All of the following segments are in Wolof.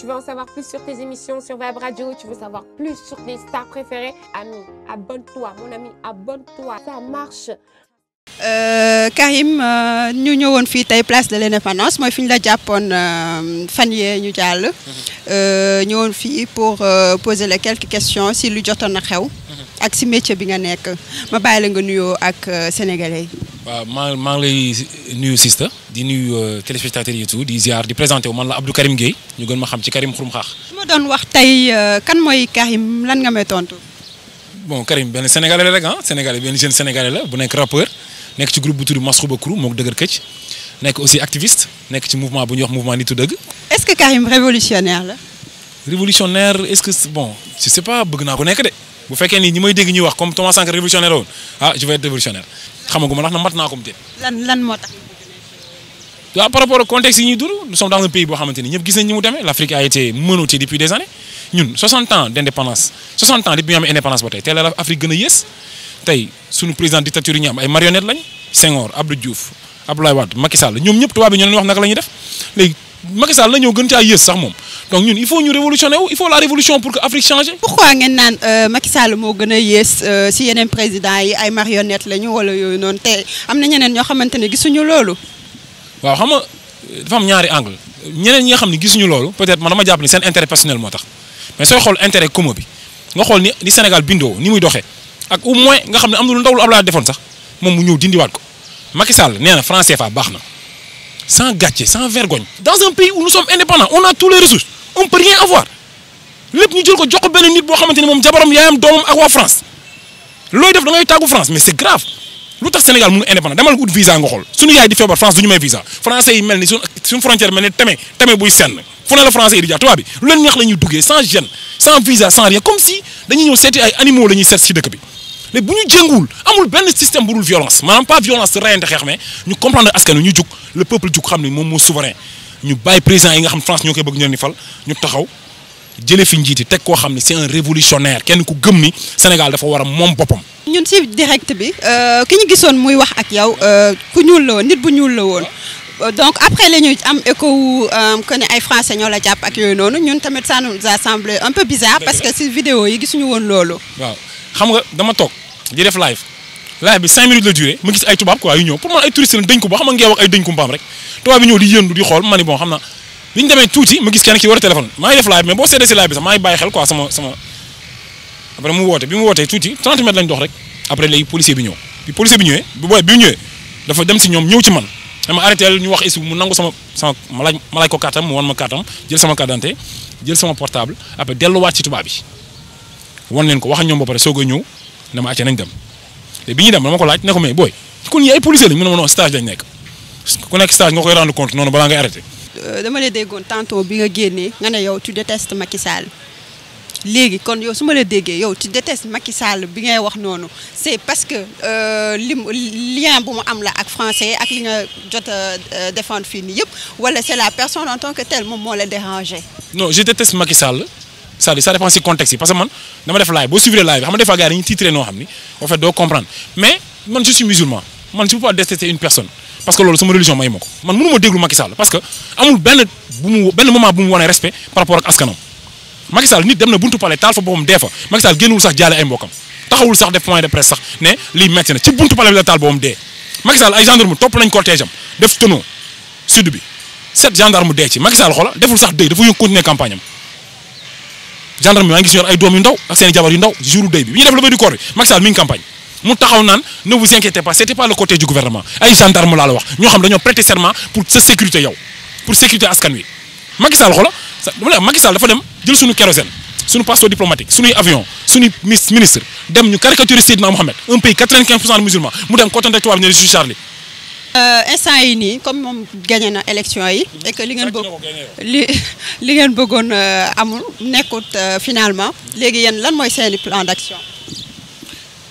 Tu veux en savoir plus sur tes émissions sur Vibe Radio, tu veux savoir plus sur tes stars préférées, ami, abonne-toi, mon ami, abonne-toi, ça marche. Karim ñu ñëwoon fii tey place de l'Indépendance mooy fi ñu la jàppoon fan yee ñu jàll. ñëwoon fii pour poser les quelques questions si lu jotoon na xew. ak si métier bi nga nekk ma bàyyi la nga nuyoo ak sénégalais yi. waaw maa ngi lay nuyu Sista di nuyu téléspectateurs yi tout di ziar di présenté wu man la Abdou Karim Gueye ñu gën ma xam ci Karim Xurum Xaax. su ma doon wax tey kan mooy Karim lan nga may tontu. bon Karim benn sénégalais la rek ah sénégalais benn jeune sénégalais la bu nekk rappeur nekk ci groupe bu tudd Masrouba Crew moo ko dëgër këcc nekk aussi activiste nekk ci mouvement bu ñuy wax mouvement nitu dëgg. est-ce que Karim révolutionnaire la. révolutionnaire est-ce que bon je sais pas bëgg naa ko nekk de bu fekkee ni ñi may dégg ñuy wax comme Thomas Sankara révolutionnaire woon ah je vais être révolutionnaire xamaguma ndax na mat naa ko mu teel. lan moo tax. waaw par rapport au contexte yi ñuy dund nous sommes dans un pays boo xamante ni ñëpp gis nañ ni mu demee l'Afrique a été menottée depuis des années ñun 60 ans d'indépendance 60 ans depuis ñu am indépendance ba tey tey la Afrique gën a yées tey suñu président dictature yi ñu am ay marionnettes lañ Senghor Abdou Diouf Abdoulaye Wade Macky Sall ñoom ñëpp tubaab bi ñoo leen wax naka la ñuy def léegi Macky Sall la ñëw gën caa yées sax moom donc ñun il faut ñu révolutionner wu il faut la révolution pour que Afrique change. pourquoi ngeen naan Macky Sall moo gën a yées si yeneen présidents yi ay marionnettes lañu wala yooyu noonu te am na ñeneen ñoo xamante ne gisuñu loolu. waaw xam nga dafa am ñaari angle ñeneen ñi nga xam ne gisuñu loolu peut-être man dama jàpp ni seen intérêt personnel moo tax mais sooy xool intérêt commun bi nga xool ni Sénégal bindoo ni muy doxee ak au moins nga xam ne am na lu ndaw lu Abdoulaye defoon sax moom mu ñëw dindiwaat ko Macky Sall nee na franc CFA baax na sans gàcce sans vergogne dans un pays où nous sommes indépendants on a tous les ressources on peut rien avoir lépp ñu jël ko jox ko benn nit boo xamante ni moom jabaram yaayam doomam ak waa France looy def da ngay tàggu France mais c'est grave lu tax Sénégal mënu indépendant demal ut visa nga xool suñu yaay di feebar France du ñu may visa français yi mel ni suñu frontière mel ni teme buy senn fu ne la français yi di jaar tubaab bi lu leen neex la ñuy duggee sans gêne sans visa sans rien comme si dañuy ñëw seeti ay animaux la ñuy seet si dëkk bi mais bu ñu jénguwul amul benn système bu dul violence maanaam pas violence rayante xeex mais ñu comprendre askan wi ñu jug le peuple jug xam ne moom moo souverain ñu bàyyi président yi nga xam France ñoo koy bëgg ñu leen di fal ñu taxaw jëlee fi njiiti teg koo xam ne c'est un révolutionnaire kenn ku gëm ni Sénégal dafa war a moom boppam. ñun ci direct bi ki ñu gisoon muy wax ak yow ku ñuul la woon nit bu ñuul la woon donc après la ñuy am écho wu que ne ay français ñoo la jàpp ak yooyu noonu ñun tamit ça nous a semblé un peu bizarre parce que ci vidéo yi gisuñu woon loolu. waaw xam nga dama toog di def live bi 5 minutes la durée ma gis ay tubaab quoi yu ñëw pour man ay touristes lañ dañ ko ba xam nga ngeew ak ay dañ ko mbaam rek tubaab bi ñëw di yëndu di xool ma ni bon xam na bi ñu demee tuuti ma gis kenn ki war a téléphone maa ngi def live mais boo seetee si live bi sax maa ngi bàyyi xel quoi sama après mu woote bi mu wootee tuuti 30 mètres lañ dox rek après léegi policier bi ñëw bi policier bi ñëwee bi mu ñëwee dafa dem si ñoom ñëw ci man dama arrêté ñu wax isu mu nangu sama ma laaj ko kartam mu wan ma kartam jël sama carte d'identité jël sama portable après delluwaat ci tubaab bi wan leen ko wax ak ñoom ba pare soog a ñëw ne ma acca nañ dem te bi ñuy dem dama ko laaj ne ko mais booy kon ñi ay policier lañ mu ne ma non stage lañ nekk ku nekk stage nga koy rendre compte noonu balaa ngay arrêté. dama la déggoon tantôt bi nga génnee nga ne yow tu détestes Macky Sall léegi kon yow su ma la déggee yow tu détestes Macky Sall bi ngay wax noonu c'est parce que lien bu mu am la ak français ak li nga jot a défendre fii nii yëpp wala c'est la personne en tant que telle moom moo la dérangé. non je déteste Macky Sall c'est-à-dire ça dépend si contexte yi parce que man dama def live boo suivre live xam nga des fois gars yi dañuy titré noo xam ni en fait doo comprendre mais man je suis musulman man je peux pas détester une personne parce que loolu sama religion may ma ko man mënu ma déglu Macky Sall parce que amul benn moment bu mu wane respect par rapport ak askanam Macky Sall nit dem na buntu palais taal fa boppam dee fa Macky Sall génnul sax jaale ay mbokkam taxawul sax def point de presse sax ne lii metti na ci buntu palais bi la taal boppam dee Macky Sall ay gendarme topp nañ cortège am def tonneau sud bi 7 gendarme dee ci Macky Sall xoola deful sax dëy dafa yëngu continuer campagne am gendarme bi maa ngi gis ñor ay doom yu ndaw ak seen jabar yu ndaw jour dëy bi bi ñu def levée du corps bi Macky Sall mi ngi campagne mu taxaw naan ne vous inquiétez pas c'était pas le côté du gouvernement ay gendarme laa la wax ñoo xam dañoo prêter serment pour sa sécurité yow pour sécurité askan wi Macky Sall xoola dama la Macky Sall dafa dem jël suñu kérosène suñu passeport diplomatique suñuy avion suñuy ministre dem ñu caricaturer Seydina Mohamed un pays 95% de musulmans mu dem coton tubaab ne je suis Charlie. instant yi nii comme moom gagné na élection yi et que li ngeen bëggoon amul nekkut finalement léegi yéen lan mooy seeni plan d'action.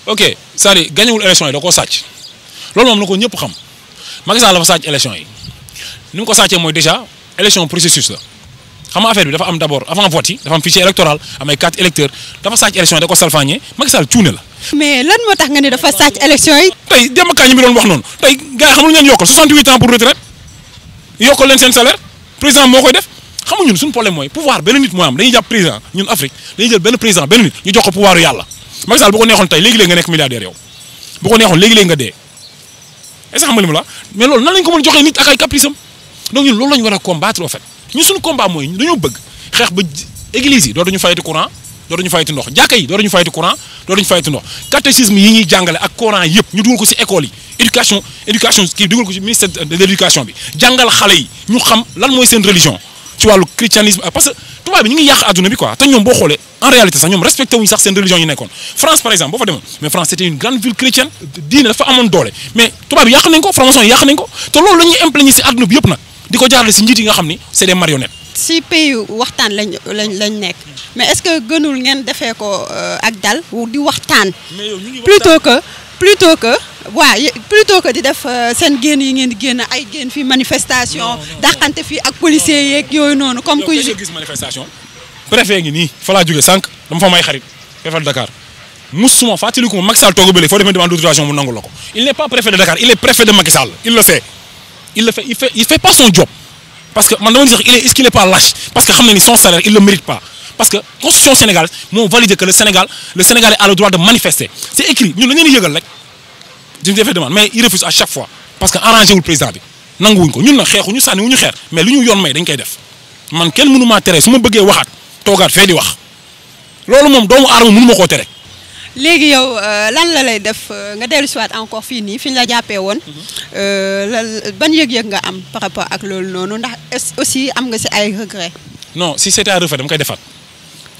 ok c'est-à-dire gañewul élection yi da koo sàcc loolu moom na ko ñëpp xam Macky Sall dafa sàcc élection yi ni mu ko sàccee mooy déjà élection processus la xam nga affaire bi dafa am d'abord avant vote yi dafa am fichier électoral am ay carte électeur dafa sàcc élection yi da ko salfaañee Macky Sall cuune la. mais lan moo tax nga ne dafa sàcc élection yi. tey Demba Kañ mi doon wax noonu tey gars yi xam lu ñu leen yokkal 68 ans pour retraite yokkal leen seen salaire président moo koy def xam nga ñun suñu problème mooy pouvoir benn nit mooy am dañuy jàpp président ñun Afrique dañuy jël benn président benn nit ñu jox ko pouvoir yàlla Macky Sall bu ko neexoon tey léegi-léegi nga nekk milliardaire yow bu ko neexoon léegi-léegi nga dee est-ce que xam nga li mu la mais loolu nan lañ ko mën a joxee nit ak ay caprice am donc ñun loolu la ñu war a combattre en fait ñun suñu combat mooy dañoo bëgg xeex ba église yi dootuñu fayati courant dootuñu fayati ndox jàkka yi dootuñu fayati courant dootuñu fayati ndox catéchisme yi ñuy jàngale ak courant yëpp ñu dugal ko ci école yi éducation kii dugal ko ci ministère de l'éducation bi jàngal xale yi ñu xam lan mooy seen religion ci wàllu christianisme parce que tubaab bi ñu ngi yàq adduna bi quoi te ñoom boo xoolee en réalité sax ñoom respecté wuñu sax seen religion yi nekkoon France par exemple boo fa demoon mais France c'était une grande ville chrétienne diine dafa amoon doole mais tubaab bi yàq nañ ko franc-maçon yi yàq nañ ko te loolu la ñuy imprégné ci adduna bi yëpp nag di ko jaarale ci njiit yi nga xam ni c'est des marionnettes. si pays waxtaan lañ nekk mais est-ce que gënul ngeen defee ko ak dal di waxtaan. plutôt que di def seen génn yi ngeen di génn ay génn fii manifestation dàqante fii ak policiers yeeg yooyu noonu comme que gis manifestation préfet ngi nii fa laa jógee sànq dama fa may xarit préfet de Dakar musuma fàttaliku ma Macky Sall toogu bële foo demee demande d'autorisation mu nangu la ko il n'est pas préfet de Dakar il est préfet de Macky Sall il le sait il fait pas son job parce que man dama di sax est-ce qu'il est pas lâche parce que xam na ni son salaire il le mérite pas parce que constitution sénégalaise moo validé que le Sénégalais a le droit de manifester c'est écrit ñun dañu leen yëgal rek je me fait demande mais il refuse à chaque fois parce que arrangé wul président bi nanguwuñ ko ñun nag xeexuñu sànniwuñu xeer mais lu ñu yoon may dañ koy def man kenn mënu maa tere su ma bëggee waxaat toogaat fee di wax loolu moom doomu aadama mënu ma koo tere. léegi yow lan la lay def nga dellu si waat encore fii nii fi ñu la jàppee woon ban yëg-yëg nga am par rapport ak loolu noonu ndax aussi am nga si ay regret. non si c'était à refaire dama koy defaat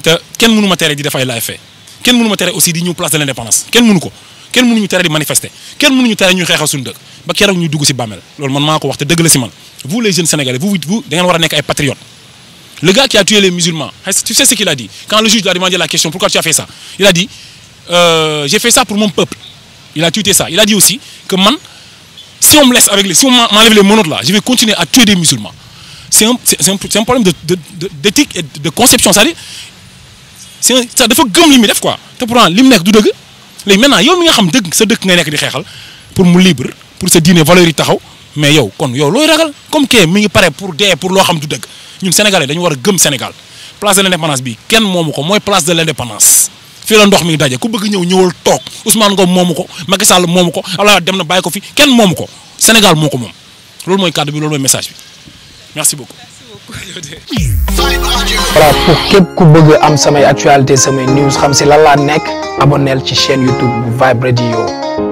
te kenn mënu ma tere di def ay live fait kenn mënu ma tere aussi di ñëw place de l'indépendance kenn mënu ko kenn mënuñu tere di manifester kenn mënuñu tere ñuy xeexal suñu dëkk ba keroog ñuy dugg si bàmmeel loolu man maa ko wax te dëgg la si man vous les jeunes sénégalais vous da ngeen war a nekk ay patriotes. Le gars qui a tué les musulmans, tu sais ce qu'il a dit quand le juge lui a demandé la question pourquoi tu as fait ça, il a dit j'ai fait ça pour mon peuple. Il a tué ça. Il a dit aussi que man si on me laisse avec si on m'enlève les menottes là, je vais continuer à tuer des musulmans. C'est un problème d'éthique et de conception, c'est-à-dire ça dafa gëm li muy def quoi te pourtant li mu nekk du dëgg léegi maintenant yow mi nga xam dëgg sa dëkk ngay nekk di xeexal pour mu libre pour sa diine valeur yi taxaw mais yow kon yow looy ragal comme que mi ngi pare pour dee pour loo xam du dëgg ñun sénégalais dañu war a gëm Sénégal place de l'indépendance bi kenn moomu ko mooy place de l'indépendance fii la ndox mi daje ku bëgg ñëwal toog Ousmane Ngom moomu ko Macky Sall moomu ko Abdoulaye dem na bàyyi ko fi kenn moomu ko Sénégal moo ko moom loolu mooy cadre bi loolu mooy message bi merci beaucoup. voilà pour képp ku bëgg am samay actualité samay news xam si lan laa nekk abonnel ci chaîne YouTube bu Vibe Radio.